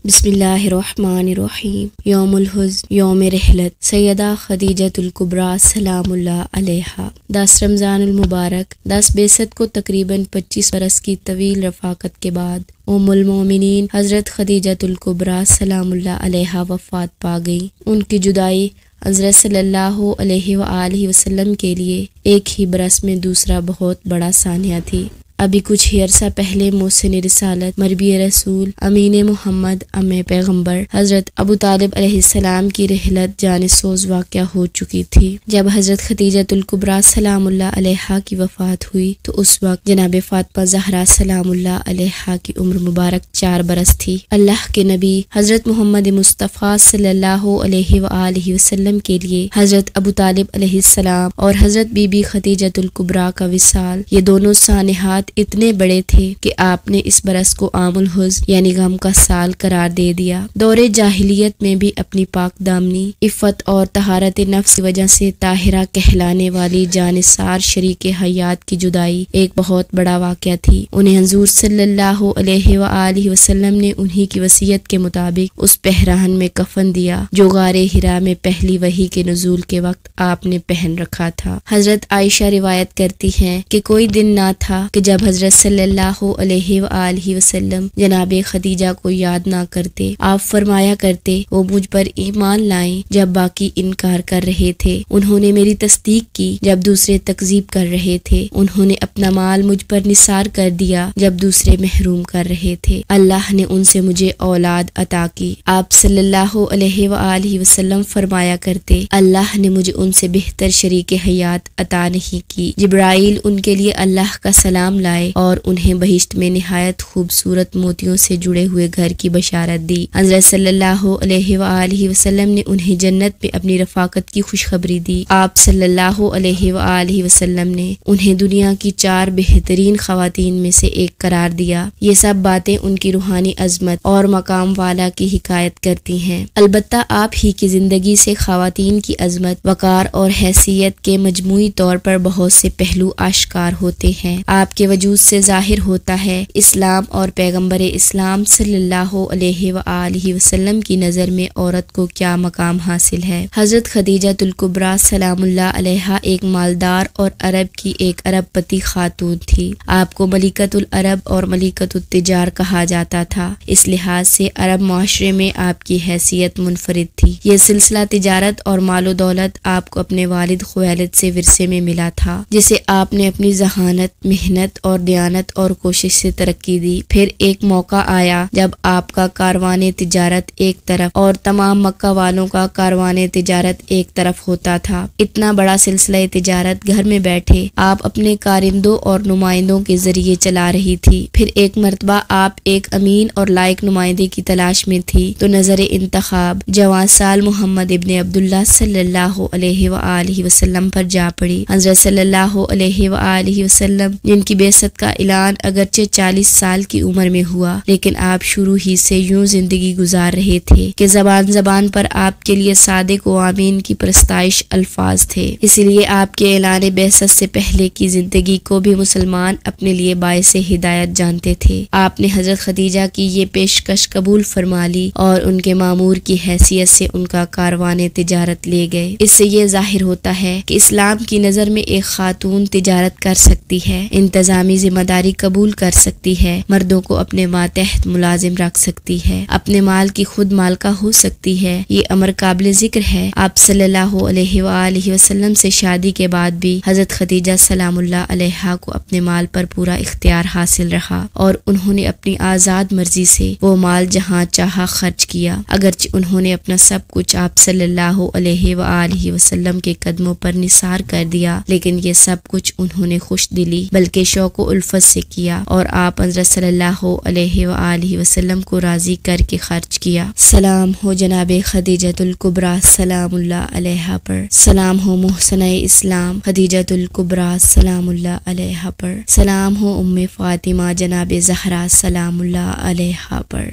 بسم اللہ الرحمن الرحیم۔ یوم الحزن، یوم رحلت سیدہ خدیجۃ الکبریٰ سلام اللہ علیہا۔ 10 رمضان المبارک 10 بعثت کو تقریباً 25 برس کی طویل رفاقت کے بعد ام المومنین حضرت خدیجۃ الکبریٰ سلام اللہ علیہا وفات پا گئی۔ ان کی جدائی حضرت صلی اللہ علیہ وآلہ وسلم کے لیے ایک ہی برس میں دوسرا بہت بڑا سانحہ تھی۔ ابھی کچھ ہی عرصہ پہلے محسن رسالت، مربی رسول، امین محمد، ام پیغمبر حضرت ابو طالب علیہ السلام کی رحلت جان سوز واقع ہو چکی تھی۔ جب حضرت خدیجۃ الکبریٰ سلام اللہ علیہا کی وفات ہوئی تو اس وقت جناب فاطمہ زہرا سلام اللہ علیہا کی عمر مبارک 4 برس تھی۔ اللہ کے نبی حضرت محمد مصطفیٰ صلی اللہ علیہ وآلہ وسلم کے لیے حضرت ابو طالب علیہ السلام اور حضرت بی بی خدیجۃ الکبریٰ کا وصال، یہ دونوں سانحات اتنے بڑے تھے کہ آپ نے اس برس کو عام الحزن یعنی غم کا سال قرار دے دیا۔ دور جاہلیت میں بھی اپنی پاک دامنی، عفت اور طہارت نفس کی وجہ سے طاہرہ کہلانے والی جانثار شریک حیات کی جدائی ایک بہت بڑا واقعہ تھی۔ انہیں حضور صلی اللہ علیہ وآلہ وسلم نے انہی کی وصیت کے مطابق اس پہراہن میں کفن دیا جو غار حرا میں پہلی وحی کے نزول کے وقت آپ نے پہن رکھا تھا۔ حضرت عائشہ روایت کرتی ہیں کہ کوئی دن نہ تھا کہ جب حضرت صلی اللہ علیہ وآلہ وسلم جناب خدیجہ کو یاد نہ کرتے۔ آپ فرمایا کرتے، وہ مجھ پر ایمان لائیں جب باقی انکار کر رہے تھے، انہوں نے میری تصدیق کی جب دوسرے تکذیب کر رہے تھے، انہوں نے اپنا مال مجھ پر نثار کر دیا جب دوسرے محروم کر رہے تھے، اللہ نے ان سے مجھے اولاد عطا کی۔ آپ صلی اللہ علیہ وآلہ وسلم فرمایا کرتے، اللہ نے مجھے ان سے بہتر شریک حیات عطا نہیں کی۔ جبرائیل ان کے لیے اللہ کا سلام لائے اور انہیں بہشت میں نہایت خوبصورت موتیوں سے جڑے ہوئے گھر کی بشارت دی۔ حضرت صلی اللہ علیہ وآلہ وسلم نے انہیں جنت میں اپنی رفاقت کی خوشخبری دی۔ آپ صلی اللہ علیہ وآلہ وسلم نے انہیں دنیا کی 4 بہترین خواتین میں سے ایک قرار دیا۔ یہ سب باتیں ان کی روحانی عظمت اور مقام والا کی حکایت کرتی ہیں۔ البتہ آپ ہی کی زندگی سے خواتین کی عظمت، وقار اور حیثیت کے مجموعی طور پر بہت سے پہلو آشکار ہوتے ہیں۔ آپ کے وجود سے ظاہر ہوتا ہے اسلام اور پیغمبر اسلام صلی اللہ علیہ وآلہ وسلم کی نظر میں عورت کو کیا مقام حاصل ہے۔ حضرت خدیجۃ الکبریٰ سلام اللہ علیہا ایک مالدار اور عرب کی ایک ارب پتی خاتون تھی۔ آپ کو ملکۃ العرب اور ملکۃ التجار کہا جاتا تھا، اس لحاظ سے عرب معاشرے میں آپ کی حیثیت منفرد تھی۔ یہ سلسلہ تجارت اور مال و دولت آپ کو اپنے والد خویلد سے ورثے میں ملا تھا، جسے آپ نے اپنی ذہانت، محنت اور دیانت اور کوشش سے ترقی دی۔ پھر ایک موقع آیا جب آپ کا کاروان تجارت ایک طرف اور تمام مکہ والوں کا کاروان تجارت ایک طرف ہوتا تھا۔ اتنا بڑا سلسلہ تجارت گھر میں بیٹھے آپ اپنے کارندوں اور نمائندوں کے ذریعے چلا رہی تھی۔ پھر ایک مرتبہ آپ ایک امین اور لائق نمائندے کی تلاش میں تھی تو نظر انتخاب جوان سال محمد ابن عبداللہ صلی اللہ علیہ وآلہ وسلم پر جا پڑی۔ حضرت صلی اللہ علیہ وآلہ وسلم جن کی بعثت کا اعلان اگرچہ 40 سال کی عمر میں ہوا، لیکن آپ شروع ہی سے یوں زندگی گزار رہے تھے کہ زبان پر آپ کے لیے صادق و امین کی پرستائش الفاظ تھے۔ اس لیے آپ کے اعلان بعثت سے پہلے کی زندگی کو بھی مسلمان اپنے لیے باعث ہدایت جانتے تھے۔ آپ نے حضرت خدیجہ کی یہ پیشکش قبول فرما لی اور ان کے مامور کی حیثیت سے ان کا کاروان تجارت لے گئے۔ اس سے یہ ظاہر ہوتا ہے کہ اسلام کی نظر میں ایک خاتون تجارت کر سکتی ہے، انتظامی ذمہ داری قبول کر سکتی ہے، مردوں کو اپنے ماتحت ملازم رکھ سکتی ہے، اپنے مال کی خود مالکہ ہو سکتی ہے۔ یہ امر قابل ذکر ہے۔ آپ صلی اللہ علیہ وآلہ وسلم سے شادی کے بعد بھی حضرت خدیجہ سلام اللہ علیہا کو اپنے مال پر پورا اختیار حاصل رہا اور انہوں نے اپنی آزاد مرضی سے وہ مال جہاں چاہا خرچ کیا۔ اگرچہ انہوں نے اپنا سب کچھ آپ صلی اللہ علیہ وآلہ وسلم کے قدموں پر نثار کر دیا، لیکن یہ سب کچھ انہوں نے خوش دلی بلکہ شوق و الفت سے کیا اور آپ حضرت صلی اللہ علیہ وآلہ وسلم کو راضی کر کے خرچ کیا۔ سلام ہو جناب خدیجۃ الکبریٰ سلام اللہ علیہا پر، سلام ہو محسنہ اسلام خدیجۃ الکبریٰ سلام اللہ علیہا پر، سلام ہو ام فاطمہ جناب زہرا سلام اللہ علیہا پر۔